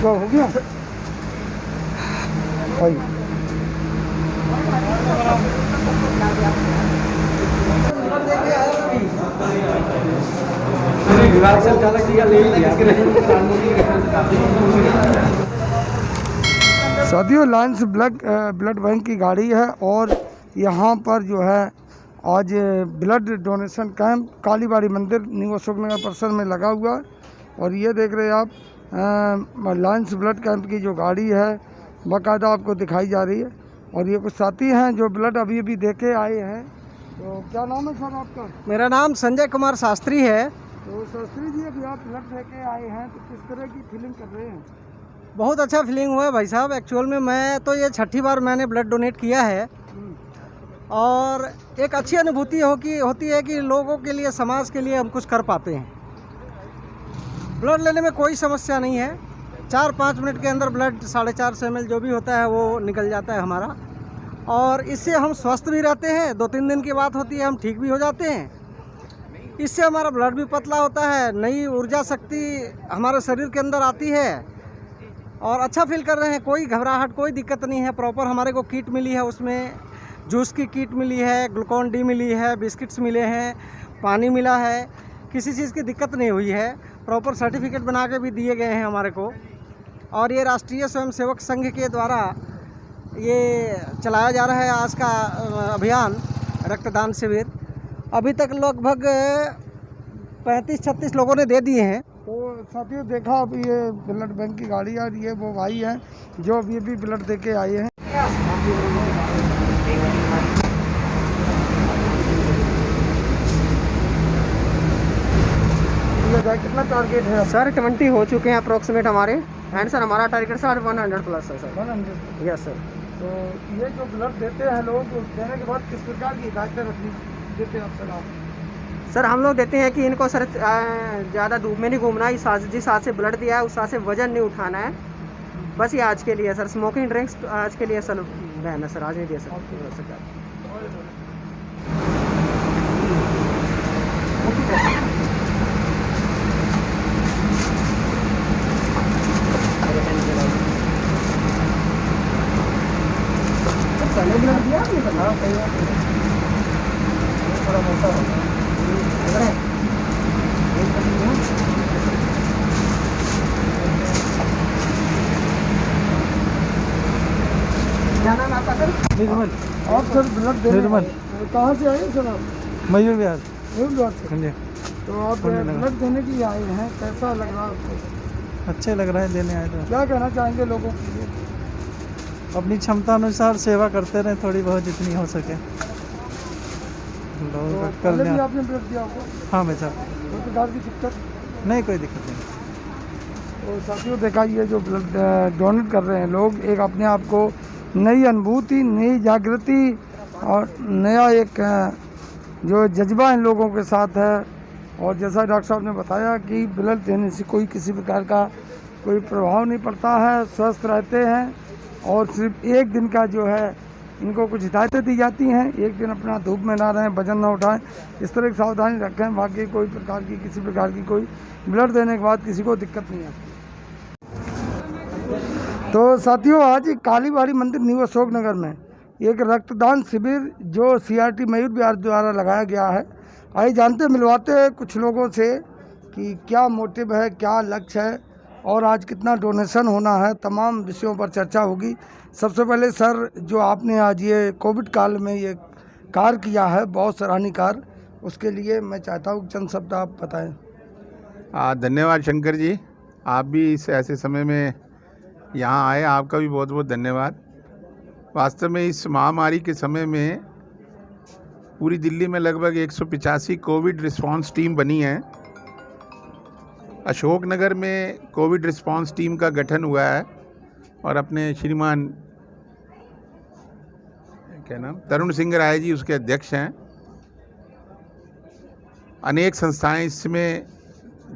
क्या हो गया भाई? साथियों, लायंस ब्लड बैंक की गाड़ी है और यहाँ पर जो है आज ब्लड डोनेशन कैंप कालीबाड़ी मंदिर न्यू अशोकनगर परिसर में लगा हुआ है। और ये देख रहे हैं आप लायंस ब्लड कैंप की जो गाड़ी है बाकायदा आपको दिखाई जा रही है। और ये कुछ साथी हैं जो ब्लड अभी अभी देके आए हैं। तो क्या नाम है सर आपका? मेरा नाम संजय कुमार शास्त्री है। तो शास्त्री जी, अभी आप ब्लड लेके आए हैं तो किस तरह की फीलिंग कर रहे हैं? बहुत अच्छा फीलिंग हुआ है भाई साहब। एक्चुअल में मैं तो ये 6ठी बार मैंने ब्लड डोनेट किया है और एक अच्छी अनुभूति होती है कि लोगों के लिए, समाज के लिए हम कुछ कर पाते हैं। ब्लड लेने में कोई समस्या नहीं है। 4-5 मिनट के अंदर ब्लड 450 ml जो भी होता है वो निकल जाता है हमारा, और इससे हम स्वस्थ भी रहते हैं। 2-3 दिन की बात होती है, हम ठीक भी हो जाते हैं। इससे हमारा ब्लड भी पतला होता है, नई ऊर्जा शक्ति हमारे शरीर के अंदर आती है और अच्छा फील कर रहे हैं। कोई घबराहट, कोई दिक्कत नहीं है। प्रॉपर हमारे को किट मिली है, उसमें जूस की किट मिली है, ग्लूकॉन डी मिली है, बिस्किट्स मिले हैं, पानी मिला है। किसी चीज़ की दिक्कत नहीं हुई है। प्रॉपर सर्टिफिकेट बना के भी दिए गए हैं हमारे को। और ये राष्ट्रीय स्वयंसेवक संघ के द्वारा ये चलाया जा रहा है आज का अभियान रक्तदान शिविर। अभी तक लगभग 35-36 लोगों ने दे दिए हैं। तो साथियों, देखा अब ये ब्लड बैंक की गाड़ी है और ये वो भाई हैं जो अभी अभी ब्लड दे के आए हैं। कितना टारगेट है सर 20 हो चुके हैं अप्रोक्सीमेट हमारे। एंड सर हमारा टारगेट सर 100+ है सर। 100? Yes sir. तो ये जो ब्लड देते हैं लोग, देने के बाद किस प्रकार की हिदायतें देते हैं आप सर? आप सर हम लोग देते हैं कि इनको सर ज़्यादा धूप में नहीं घूमना है। जिस हाथ से ब्लड दिया है उस हाथ से वजन नहीं उठाना है। बस ये आज के लिए सर। स्मोकिंग ड्रिंक्स आज के लिए सर बैन है सर, आज नहीं दिया सर। पहले ब्लड दिया आपने? हाँ, कई बार थोड़ा मोटा होगा। क्या नाम आपका सर? निर्मल। आप सर ब्लड दे निर्मल कहाँ से आए सर आप? मयूर विहार। मयूर विहार से। तो आप ब्लड देने के लिए आए हैं, कैसा लग रहा है आपको? अच्छे लग रहा है देने आए तो। क्या कहना चाहेंगे लोगों के लिए? अपनी क्षमता अनुसार सेवा करते रहे, थोड़ी बहुत जितनी हो सके लोगों का पहले भी कल्याण। आपने ब्लड दिया होगा? हाँ भाई साहब। कोई प्रकार की दिक्कत? नहीं, कोई दिक्कत नहीं। तो साथियों, देखा ये जो ब्लड डोनेट कर रहे हैं लोग, एक अपने आप को नई अनुभूति, नई जागृति और नया एक जो जज्बा इन लोगों के साथ है। और जैसा डॉक्टर साहब ने बताया कि ब्लड देने से कोई किसी प्रकार का कोई प्रभाव नहीं पड़ता है, स्वस्थ रहते हैं। और सिर्फ एक दिन का जो है इनको कुछ हिदायतें दी जाती हैं, एक दिन अपना धूप में ना रहें, वजन ना उठाएं, इस तरह की सावधानी रखें। बाकी कोई प्रकार की, किसी प्रकार की कोई ब्लड देने के बाद किसी को दिक्कत नहीं आती। तो साथियों, आज कालीबाड़ी मंदिर न्यू अशोकनगर में एक रक्तदान शिविर जो CRT मयूर विहार द्वारा लगाया गया है। आइए जानते, मिलवाते हैं कुछ लोगों से कि क्या मोटिव है, क्या लक्ष्य है और आज कितना डोनेशन होना है। तमाम विषयों पर चर्चा होगी। सबसे पहले सर, जो आपने आज ये कोविड काल में ये कार्य किया है, बहुत सराहनीय कार्य, उसके लिए मैं चाहता हूँ चंद शब्द आप बताएं। धन्यवाद शंकर जी, आप भी इस ऐसे समय में यहाँ आए, आपका भी बहुत बहुत धन्यवाद। वास्तव में इस महामारी के समय में पूरी दिल्ली में लगभग 185 कोविड रिस्पांस टीम बनी है। अशोकनगर में कोविड रिस्पांस टीम का गठन हुआ है और अपने श्रीमान क्या नाम तरुण सिंह राय जी उसके अध्यक्ष हैं। अनेक संस्थाएं इसमें,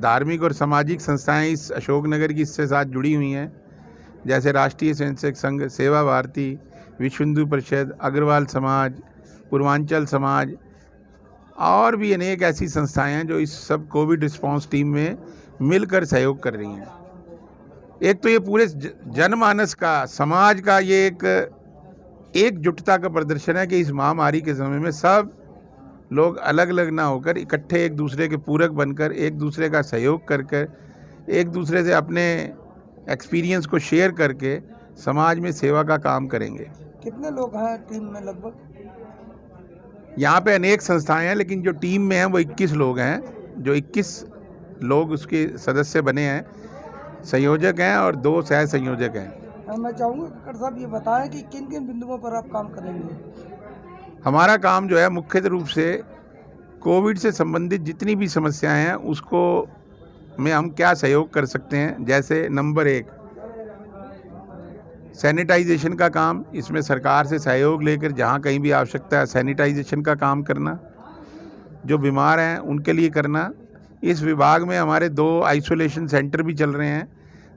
धार्मिक और सामाजिक संस्थाएं इस अशोकनगर की इससे साथ जुड़ी हुई हैं, जैसे राष्ट्रीय स्वयंसेवक संघ, सेवा भारती, विश्व हिंदू परिषद, अग्रवाल समाज, पूर्वांचल समाज और भी अनेक ऐसी संस्थाएं हैं जो इस सब कोविड रिस्पांस टीम में मिलकर सहयोग कर रही हैं। एक तो ये पूरे जनमानस का, समाज का ये एक एकजुटता का प्रदर्शन है कि इस महामारी के समय में सब लोग अलग अलग ना होकर इकट्ठे एक दूसरे के पूरक बनकर, एक दूसरे का सहयोग कर कर, एक दूसरे से अपने एक्सपीरियंस को शेयर करके समाज में सेवा का काम करेंगे। कितने लोग हैं टीम में लगभग? यहाँ पे अनेक संस्थाएं हैं, लेकिन जो टीम में हैं वो 21 लोग हैं, जो 21 लोग उसके सदस्य बने हैं, संयोजक हैं और 2 सह संयोजक हैं। मैं चाहूँगा कक्कड़ साहब ये बताएं कि किन किन बिंदुओं पर आप काम करेंगे? हमारा काम जो है मुख्य रूप से कोविड से संबंधित जितनी भी समस्याएं हैं उसको में हम क्या सहयोग कर सकते हैं। जैसे नंबर 1 सैनिटाइजेशन का काम, इसमें सरकार से सहयोग लेकर जहां कहीं भी आवश्यकता है सैनिटाइजेशन का काम करना, जो बीमार हैं उनके लिए करना। इस विभाग में हमारे 2 आइसोलेशन सेंटर भी चल रहे हैं।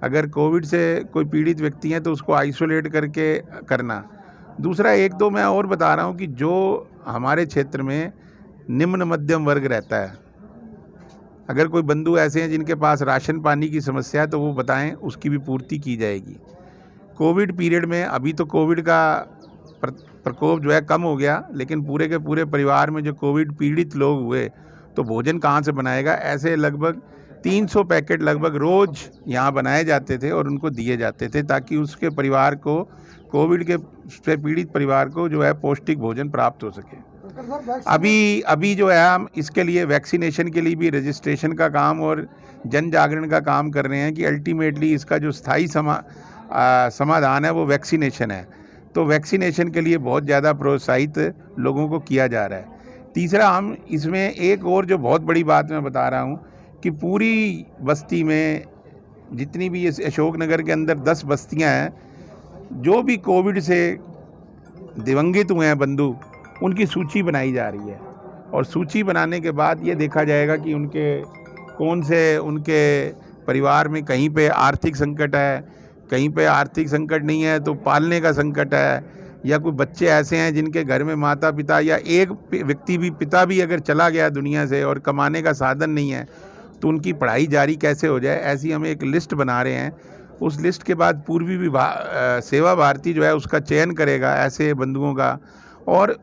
अगर कोविड से कोई पीड़ित व्यक्ति हैं तो उसको आइसोलेट करके करना। दूसरा 1-2 मैं और बता रहा हूं कि जो हमारे क्षेत्र में निम्न मध्यम वर्ग रहता है, अगर कोई बंधु ऐसे हैं जिनके पास राशन पानी की समस्या है तो वो बताएं, उसकी भी पूर्ति की जाएगी। कोविड पीरियड में अभी तो कोविड का प्रकोप जो है कम हो गया, लेकिन पूरे के पूरे परिवार में जो कोविड पीड़ित लोग हुए तो भोजन कहाँ से बनाएगा। ऐसे लगभग 300 पैकेट लगभग रोज़ यहाँ बनाए जाते थे और उनको दिए जाते थे ताकि उसके परिवार को, कोविड के से पीड़ित परिवार को जो है पौष्टिक भोजन प्राप्त हो सके। अभी जो है हम इसके लिए वैक्सीनेशन के लिए भी रजिस्ट्रेशन का काम और जन जागरण का काम कर रहे हैं कि अल्टीमेटली इसका जो स्थायी समाधान है वो वैक्सीनेशन है। तो वैक्सीनेशन के लिए बहुत ज़्यादा प्रोत्साहित लोगों को किया जा रहा है। तीसरा, हम इसमें एक और जो बहुत बड़ी बात मैं बता रहा हूँ कि पूरी बस्ती में जितनी भी इस अशोकनगर के अंदर 10 बस्तियाँ हैं, जो भी कोविड से दिवंगित हुए हैं बंधु, उनकी सूची बनाई जा रही है और सूची बनाने के बाद ये देखा जाएगा कि उनके परिवार में कहीं पे आर्थिक संकट है, कहीं पे आर्थिक संकट नहीं है तो पालने का संकट है, या कोई बच्चे ऐसे हैं जिनके घर में माता पिता या एक व्यक्ति भी, पिता भी अगर चला गया दुनिया से और कमाने का साधन नहीं है तो उनकी पढ़ाई जारी कैसे हो जाए। ऐसी हम एक लिस्ट बना रहे हैं। उस लिस्ट के बाद पूर्वी सेवा भारती जो है उसका चयन करेगा ऐसे बंधुओं का, और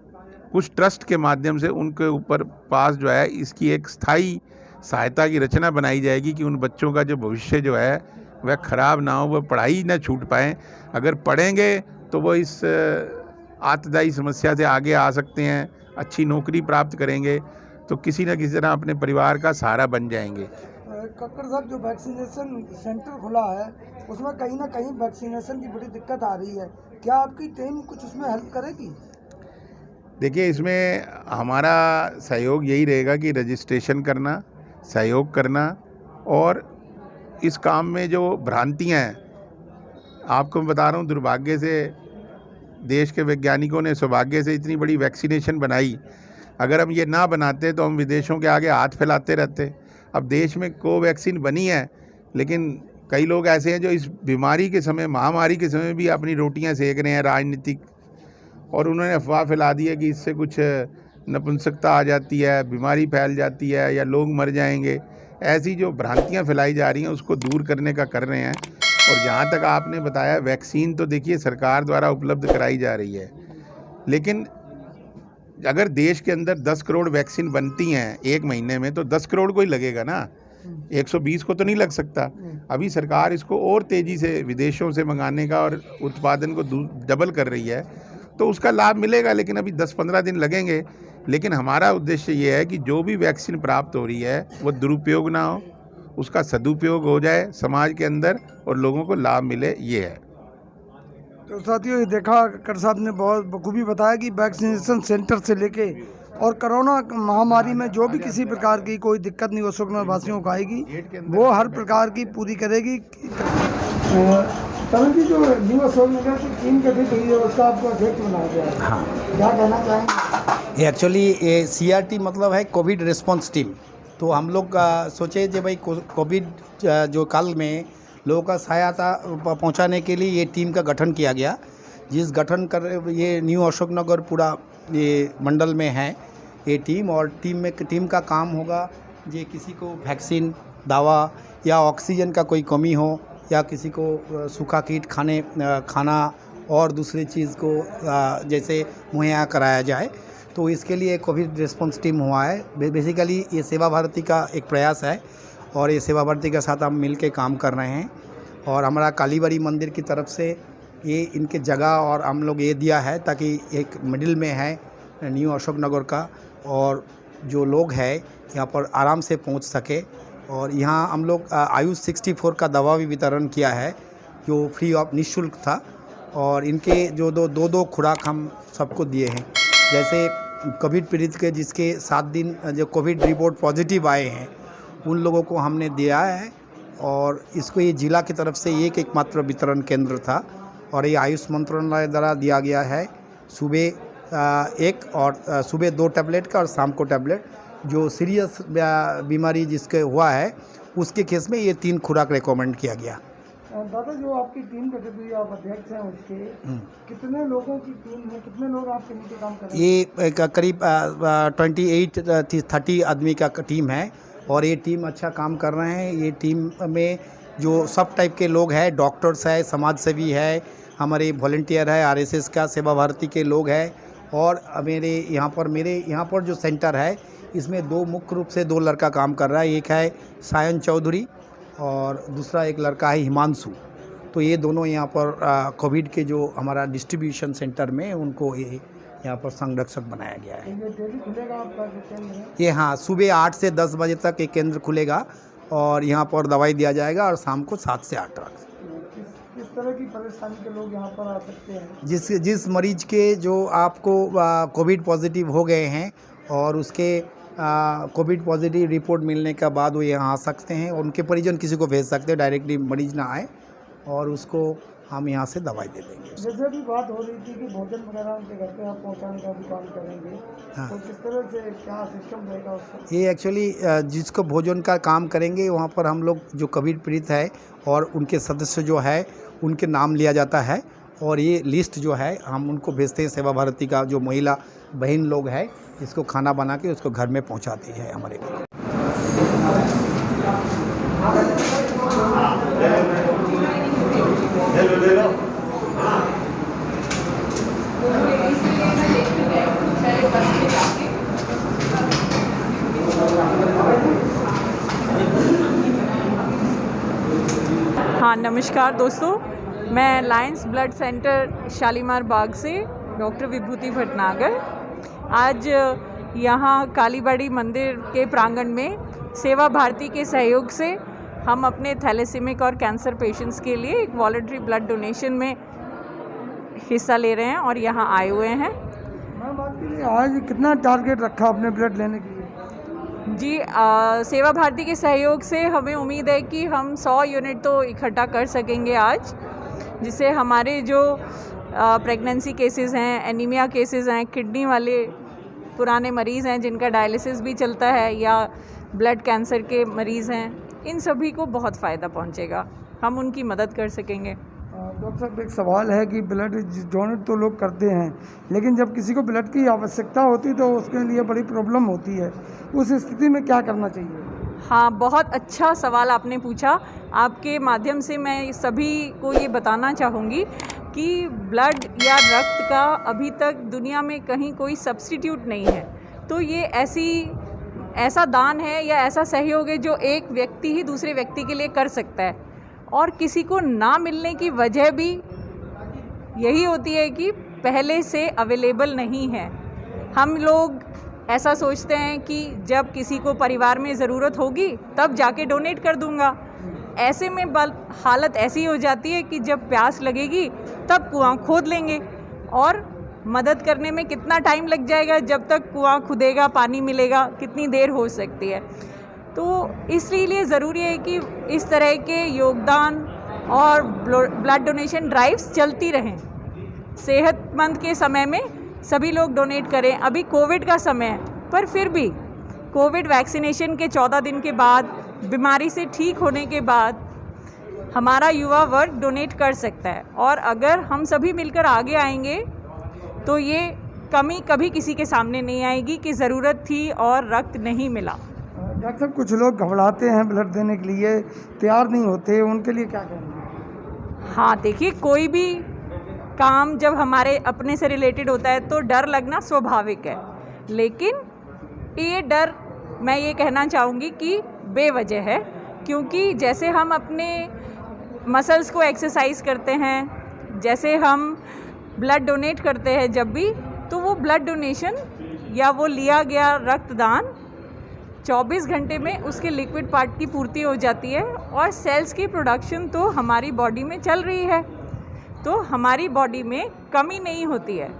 कुछ ट्रस्ट के माध्यम से उनके ऊपर पास जो है इसकी एक स्थायी सहायता की रचना बनाई जाएगी कि उन बच्चों का जो भविष्य जो है वह खराब ना हो, वह पढ़ाई ना छूट पाएँ। अगर पढ़ेंगे तो वो इस आतदायी समस्या से आगे आ सकते हैं, अच्छी नौकरी प्राप्त करेंगे, तो किसी न किसी तरह अपने परिवार का सहारा बन जाएंगे। कक्कड़ साहब, जो वैक्सीनेशन सेंटर खुला है उसमें कहीं ना कहीं वैक्सीनेशन की बड़ी दिक्कत आ रही है, क्या आपकी टीम कुछ उसमें हेल्प करेगी? देखिए, इसमें हमारा सहयोग यही रहेगा कि रजिस्ट्रेशन करना, सहयोग करना, और इस काम में जो भ्रांतियाँ हैं, आपको मैं बता रहा हूँ, दुर्भाग्य से देश के वैज्ञानिकों ने सौभाग्य से इतनी बड़ी वैक्सीनेशन बनाई। अगर हम ये ना बनाते तो हम विदेशों के आगे हाथ फैलाते रहते। अब देश में कोवैक्सीन बनी है, लेकिन कई लोग ऐसे हैं जो इस बीमारी के समय, महामारी के समय भी अपनी रोटियां सेक रहे हैं राजनीतिक, और उन्होंने अफवाह फैला दी है कि इससे कुछ नपुंसकता आ जाती है, बीमारी फैल जाती है या लोग मर जाएंगे। ऐसी जो भ्रांतियां फैलाई जा रही हैं उसको दूर करने का कर रहे हैं। और जहाँ तक आपने बताया, वैक्सीन तो देखिए सरकार द्वारा उपलब्ध कराई जा रही है, लेकिन अगर देश के अंदर 10 करोड़ वैक्सीन बनती हैं 1 महीने में तो 10 करोड़ को ही लगेगा ना, 120 को तो नहीं लग सकता। अभी सरकार इसको और तेज़ी से विदेशों से मंगाने का और उत्पादन को डबल कर रही है, तो उसका लाभ मिलेगा, लेकिन अभी 10-15 दिन लगेंगे। लेकिन हमारा उद्देश्य ये है कि जो भी वैक्सीन प्राप्त हो रही है वो दुरुपयोग ना हो, उसका सदुपयोग हो जाए समाज के अंदर और लोगों को लाभ मिले, ये है। तो साथियों, ये देखा कक्कड़ साहब ने बहुत बखूबी बताया कि वैक्सीनेशन सेंटर से लेके और कोरोना महामारी में जो भी किसी प्रकार की कोई दिक्कत नहीं अशोकनगर वासियों को आएगी, वो हर प्रकार की पूरी करेगी। तरुण जी, जो न्यू अशोकनगर की टीम गठित हुई है उसका आपको अध्यक्ष बनाया गया है, हाँ, क्या कहना चाहेंगे? एक्चुअली ये CRT मतलब है कोविड रिस्पांस टीम। तो हम लोग सोचे कि भाई कोविड जो काल में लोगों का सहायता पहुंचाने के लिए ये टीम का गठन किया गया, जिस गठन कर ये न्यू अशोकनगर पूरा ये मंडल में है ये टीम। और टीम का काम होगा जे किसी को वैक्सीन, दवा या ऑक्सीजन का कोई कमी हो या किसी को सूखा कीट खाना और दूसरी चीज़ को जैसे मुहैया कराया जाए। तो इसके लिए कोविड रिस्पांस टीम हुआ है। बेसिकली ये सेवा भारती का एक प्रयास है और ये सेवा भारती के साथ हम मिल के काम कर रहे हैं। और हमारा कालीबाड़ी मंदिर की तरफ से ये इनके जगह और हम लोग ये दिया है ताकि एक मिडिल में है न्यू अशोक नगर का, और जो लोग हैं यहाँ पर आराम से पहुँच सके। और यहाँ हम लोग आयुष 64 का दवा भी वितरण किया है जो फ्री ऑफ निःशुल्क था। और इनके जो दो खुराक हम सबको दिए हैं। जैसे कोविड पीड़ित के जिसके 7 दिन जो कोविड रिपोर्ट पॉजिटिव आए हैं उन लोगों को हमने दिया है। और इसको ये जिला की तरफ से एकमात्र वितरण केंद्र था और ये आयुष मंत्रालय द्वारा दिया गया है। सुबह 1 और सुबह 2 टैबलेट का और शाम को टैबलेट। जो सीरियस बीमारी जिसके हुआ है उसके केस में ये 3 खुराक रिकमेंड किया गया। दादा, जो आपकी टीम गठित हुई, आप अध्यक्ष हैं उसके, कितने लोगों की टीम है, कितने लोग आपके नीचे काम कर रहे हैं? ये करीब 28-30 आदमी का टीम है और ये टीम अच्छा काम कर रहे हैं। ये टीम में जो सब टाइप के लोग हैं, डॉक्टर्स है, समाज सेवी है, हमारे वॉलंटियर है, RSS का सेवा भारती के लोग हैं। और मेरे यहाँ पर जो सेंटर है इसमें मुख्य रूप से 2 लड़का काम कर रहा है। एक है सायन चौधरी और दूसरा एक लड़का है हिमांशु। तो ये दोनों यहाँ पर कोविड के जो हमारा डिस्ट्रीब्यूशन सेंटर में उनको ये यहाँ पर संरक्षक बनाया गया है। ये डेली खुलेगा आपका जो केंद्र? ये हाँ, सुबह 8 से 10 बजे तक एक केंद्र खुलेगा और यहाँ पर दवाई दिया जाएगा और शाम को 7 से 8 तक। किस तरह की परेशानी के लोग यहाँ पर आ सकते हैं? जिस मरीज के जो आपको कोविड पॉजिटिव हो गए हैं और उसके कोविड पॉजिटिव रिपोर्ट मिलने के बाद वो यहाँ आ सकते हैं और उनके परिजन किसी को भेज सकते हैं, डायरेक्टली मरीज ना आए और उसको हम यहाँ से दवाई दे देंगे। जैसे भी बात हो रही थी कि भोजन वगैरह उनके घर पे आप पहुँचाने का भी काम करेंगे। हाँ। तो किस तरह से क्या सिस्टम रहेगा उसका? ये एक्चुअली जिसको भोजन का काम करेंगे वहाँ पर हम लोग जो कोविड पीड़ित है और उनके सदस्य जो है उनके नाम लिया जाता है और ये लिस्ट जो है हम उनको भेजते हैं। सेवा भारती का जो महिला बहन लोग है इसको खाना बना के उसको घर में पहुँचाती है हमारे को। हाँ, नमस्कार दोस्तों, मैं लायंस ब्लड सेंटर शालीमार बाग से डॉक्टर विभूति भटनागर आज यहाँ कालीबाड़ी मंदिर के प्रांगण में सेवा भारती के सहयोग से हम अपने थैलेसीमिक और कैंसर पेशेंट्स के लिए एक वॉलंटरी ब्लड डोनेशन में हिस्सा ले रहे हैं और यहाँ आए हुए हैं। मैम, आपके लिए आज कितना टारगेट रखा अपने ब्लड लेने के लिए? जी, सेवा भारती के सहयोग से हमें उम्मीद है कि हम 100 यूनिट तो इकट्ठा कर सकेंगे आज, जिससे हमारे जो प्रेगनेंसी केसेस हैं, एनीमिया केसेस हैं, किडनी वाले पुराने मरीज़ हैं जिनका डायलिसिस भी चलता है या ब्लड कैंसर के मरीज़ हैं, इन सभी को बहुत फ़ायदा पहुंचेगा, हम उनकी मदद कर सकेंगे। डॉक्टर साहब, एक सवाल है कि ब्लड डोनेट तो लोग करते हैं, लेकिन जब किसी को ब्लड की आवश्यकता होती है तो उसके लिए बड़ी प्रॉब्लम होती है। उस स्थिति में क्या करना चाहिए? हाँ, बहुत अच्छा सवाल आपने पूछा। आपके माध्यम से मैं सभी को ये बताना चाहूँगी कि ब्लड या रक्त का अभी तक दुनिया में कहीं कोई सब्स्टिट्यूट नहीं है। तो ये ऐसा दान है या ऐसा सहयोग है जो एक व्यक्ति ही दूसरे व्यक्ति के लिए कर सकता है, और किसी को ना मिलने की वजह भी यही होती है कि पहले से अवेलेबल नहीं है। हम लोग ऐसा सोचते हैं कि जब किसी को परिवार में ज़रूरत होगी तब जाके डोनेट कर दूंगा। ऐसे में हालत ऐसी हो जाती है कि जब प्यास लगेगी तब कुआं खोद लेंगे, और मदद करने में कितना टाइम लग जाएगा, जब तक कुआं खुदेगा पानी मिलेगा कितनी देर हो सकती है। तो इसलिए ज़रूरी है कि इस तरह के योगदान और ब्लड डोनेशन ड्राइव्स चलती रहें। सेहतमंद के समय में सभी लोग डोनेट करें। अभी कोविड का समय है, पर फिर भी कोविड वैक्सीनेशन के 14 दिन के बाद, बीमारी से ठीक होने के बाद हमारा युवा वर्ग डोनेट कर सकता है, और अगर हम सभी मिलकर आगे आएंगे तो ये कमी कभी किसी के सामने नहीं आएगी कि ज़रूरत थी और रक्त नहीं मिला। डॉक्टर साहब, कुछ लोग घबराते हैं ब्लड देने के लिए, तैयार नहीं होते, उनके लिए क्या कहेंगे? हाँ, देखिए कोई भी काम जब हमारे अपने से रिलेटेड होता है तो डर लगना स्वाभाविक है, लेकिन ये डर मैं ये कहना चाहूँगी कि बेवजह है, क्योंकि जैसे हम अपने मसल्स को एक्सरसाइज करते हैं, जैसे हम ब्लड डोनेट करते हैं जब भी, तो वो ब्लड डोनेशन या वो लिया गया रक्तदान 24 घंटे में उसके लिक्विड पार्ट की पूर्ति हो जाती है और सेल्स की प्रोडक्शन तो हमारी बॉडी में चल रही है, तो हमारी बॉडी में कमी नहीं होती है।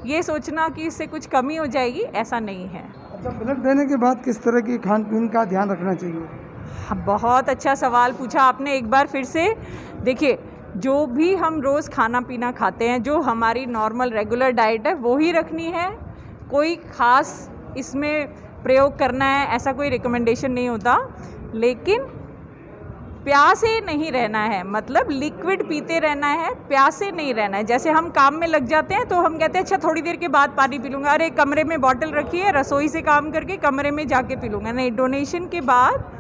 ये सोचना कि इससे कुछ कमी हो जाएगी, ऐसा नहीं है। अच्छा, ब्लड देने के बाद किस तरह की खान पीन का ध्यान रखना चाहिए? हाँ, बहुत अच्छा सवाल पूछा आपने एक बार फिर से। देखिए, जो भी हम रोज़ खाना पीना खाते हैं, जो हमारी नॉर्मल रेगुलर डाइट है वो ही रखनी है। कोई ख़ास इसमें प्रयोग करना है ऐसा कोई रिकमेंडेशन नहीं होता, लेकिन प्यासे नहीं रहना है, मतलब लिक्विड पीते रहना है, प्यासे नहीं रहना है। जैसे हम काम में लग जाते हैं तो हम कहते हैं अच्छा थोड़ी देर के बाद पानी पी लूँगा, अरे कमरे में बॉटल रखी है, रसोई से काम करके कमरे में जाके पी लूँगा। नहीं, डोनेशन के बाद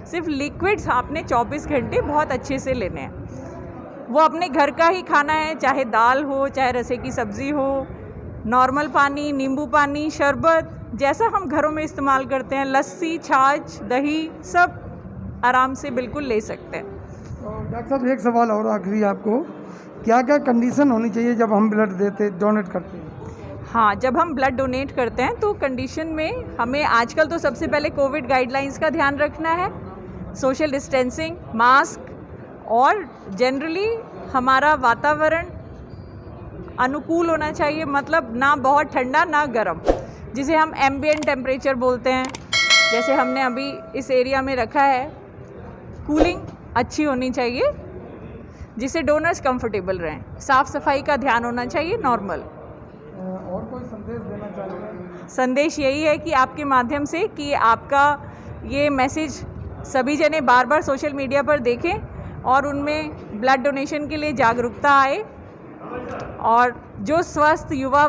सिर्फ लिक्विड्स आपने 24 घंटे बहुत अच्छे से लेने हैं। वो अपने घर का ही खाना है, चाहे दाल हो, चाहे रसे की सब्ज़ी हो, नॉर्मल पानी, नींबू पानी, शरबत, जैसा हम घरों में इस्तेमाल करते हैं, लस्सी, छाछ, दही, सब आराम से बिल्कुल ले सकते हैं। तो डॉक्टर साहब, एक सवाल और आखिरी आपको, क्या क्या कंडीशन होनी चाहिए जब हम ब्लड डोनेट करते हैं? हाँ, जब हम ब्लड डोनेट करते हैं तो कंडीशन में हमें आजकल तो सबसे पहले कोविड गाइडलाइंस का ध्यान रखना है, सोशल डिस्टेंसिंग, मास्क, और जनरली हमारा वातावरण अनुकूल होना चाहिए, मतलब ना बहुत ठंडा ना गर्म, जिसे हम एम्बिएंट टेम्परेचर बोलते हैं। जैसे हमने अभी इस एरिया में रखा है, कूलिंग अच्छी होनी चाहिए जिससे डोनर्स कंफर्टेबल रहें। साफ़ सफाई का ध्यान होना चाहिए, नॉर्मल। और कोई संदेश देना चाहेंगे? संदेश यही है कि आपके माध्यम से कि आपका ये मैसेज सभी जने बार बार सोशल मीडिया पर देखें और उनमें ब्लड डोनेशन के लिए जागरूकता आए, और जो स्वस्थ युवा